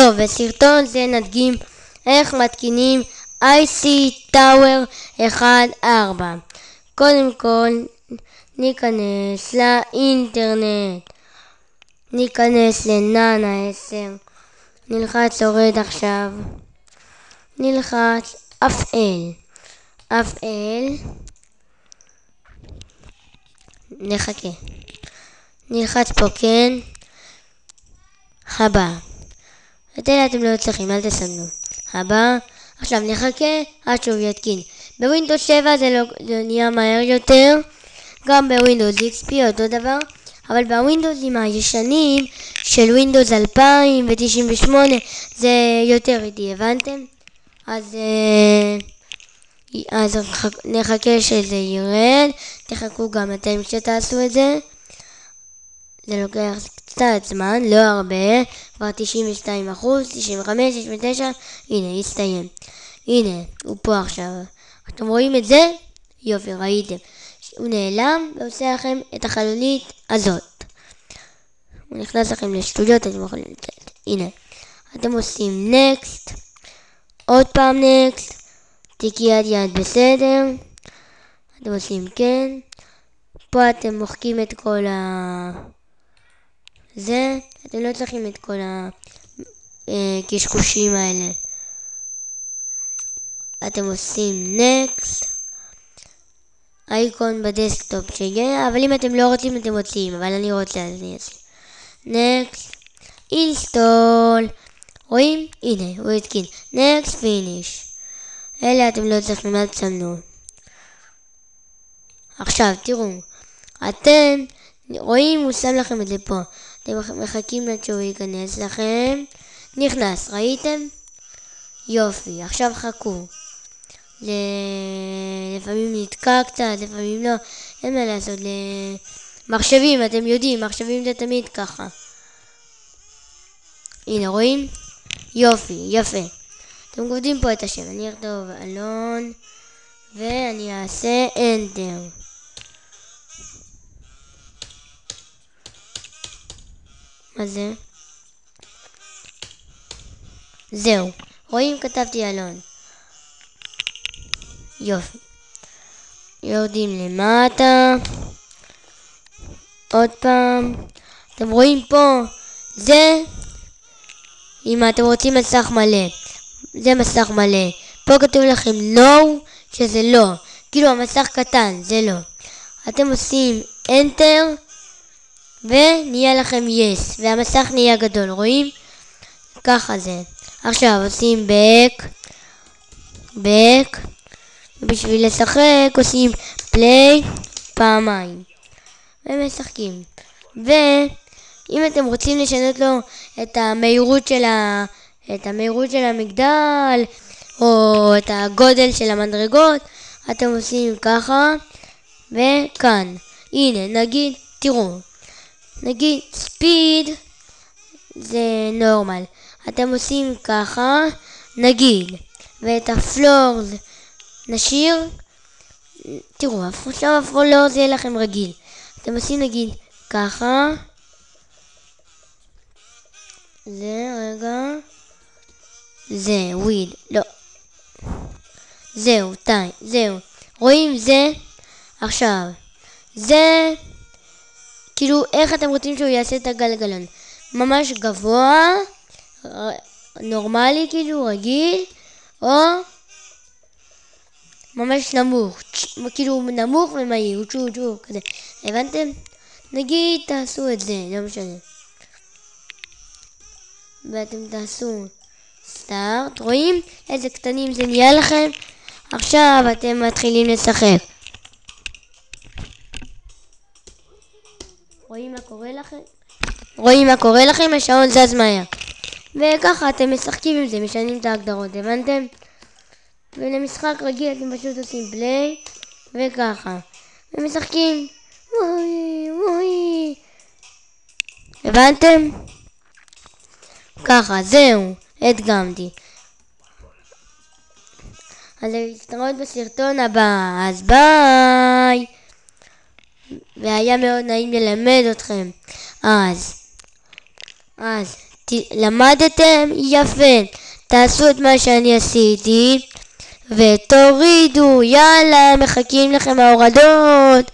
טוב, בסרטון זה נדגים איך מתקינים IC Tower 1-4. קודם כל ניכנס לאינטרנט, ניכנס לננה 10, נלחץ הורד עכשיו, נלחץ אפעל, נחכה, נלחץ פה כן, הבא. את אלה אתם לא צריכים, אל תסמנו. הבא. עכשיו נחכה עד שהוא יתקין. בווינדוס 7 זה לא נהיה מהר יותר, גם בווינדוס XP אותו דבר, אבל בווינדוסים הישנים של ווינדוס 2098 זה יותר איטי, הבנתם? אז נחכה שזה ירד, תחכו גם אתם שתעשו את זה. זה לוקח קצת זמן, לא הרבה, כבר 92%, 95, 99, הנה, הסתיים. הנה, הוא פה עכשיו. אתם רואים את זה? יופי, ראיתם. הוא נעלם ועושה לכם את החלונית הזאת. הוא נכנס לכם לשטויות, אתם יכולים לצאת. הנה, אתם עושים next, עוד פעם next, תיקי יד בסדר, אתם עושים כן, פה אתם מוחקים את כל זה, אתם לא צריכים את כל הקשקושים האלה. אתם עושים next, אייקון בדסקטופ שיהיה, אבל אם אתם לא רוצים אתם מוציאים, אבל אני רוצה אז אני אעשה next, install, רואים? הנה, הוא התקין, next, finish. אלה אתם לא צריכים, אל תסמנו. עכשיו תראו, אתם רואים, הוא שם לכם את זה פה, אתם מחכים עד שהוא ייכנס לכם, נכנס, ראיתם? יופי, עכשיו חכו. לפעמים נתקע קצת, לפעמים לא, אין מה לעשות. מחשבים, אתם יודעים, מחשבים זה תמיד ככה. הנה, רואים? יופי, יפה. אתם כותבים פה את השם, אני אכתוב אלון, ואני אעשה Enter. מה זה? זהו, רואים? כתבתי אלון. יופי. יורדים למטה. עוד פעם. אתם רואים פה? זה, אם אתם רוצים מסך מלא, זה מסך מלא. פה כתוב לכם No, שזה לא. כאילו המסך קטן, זה לא. אתם עושים Enter, ונהיה לכם Yes, והמסך נהיה גדול, רואים? ככה זה. עכשיו עושים Back, ובשביל לשחק עושים Play פעמיים, ומשחקים. ואם אתם רוצים לשנות לו את המהירות של המגדל, או את הגודל של המדרגות, אתם עושים ככה, וכאן. הנה, נגיד, תראו, נגיד ספיד זה נורמל, אתם עושים ככה, נגיד, ואת הפלורס נשאיר, תראו, עכשיו הפלורס יהיה לכם רגיל, אתם עושים נגיד ככה, זה רגע, זה וויד, לא, זהו, זהו, רואים זה, עכשיו, זה, כאילו איך אתם רוצים שהוא יעשה את הגלגלון, ממש גבוה, נורמלי כאילו, רגיל, או ממש נמוך, כאילו נמוך ומהיר, צ'ו, כזה, הבנתם? נגיד תעשו את זה, לא משנה. ואתם תעשו סטארט, רואים איזה קטנים זה נהיה לכם? עכשיו אתם מתחילים לשחק. רואים מה קורה לכם? השעון זז מהר. וככה אתם משחקים עם זה, משנים את ההגדרות, הבנתם? ולמשחק רגיל אתם פשוט עושים פליי, וככה. ומשחקים. וואי. הבנתם? ככה, זהו, הדגמתי. אז להתראות בסרטון הבא, אז ביי. והיה מאוד נעים ללמד אתכם. אז למדתם? יפה. תעשו את מה שאני עשיתי ותורידו, יאללה, מחכים לכם ההורדות.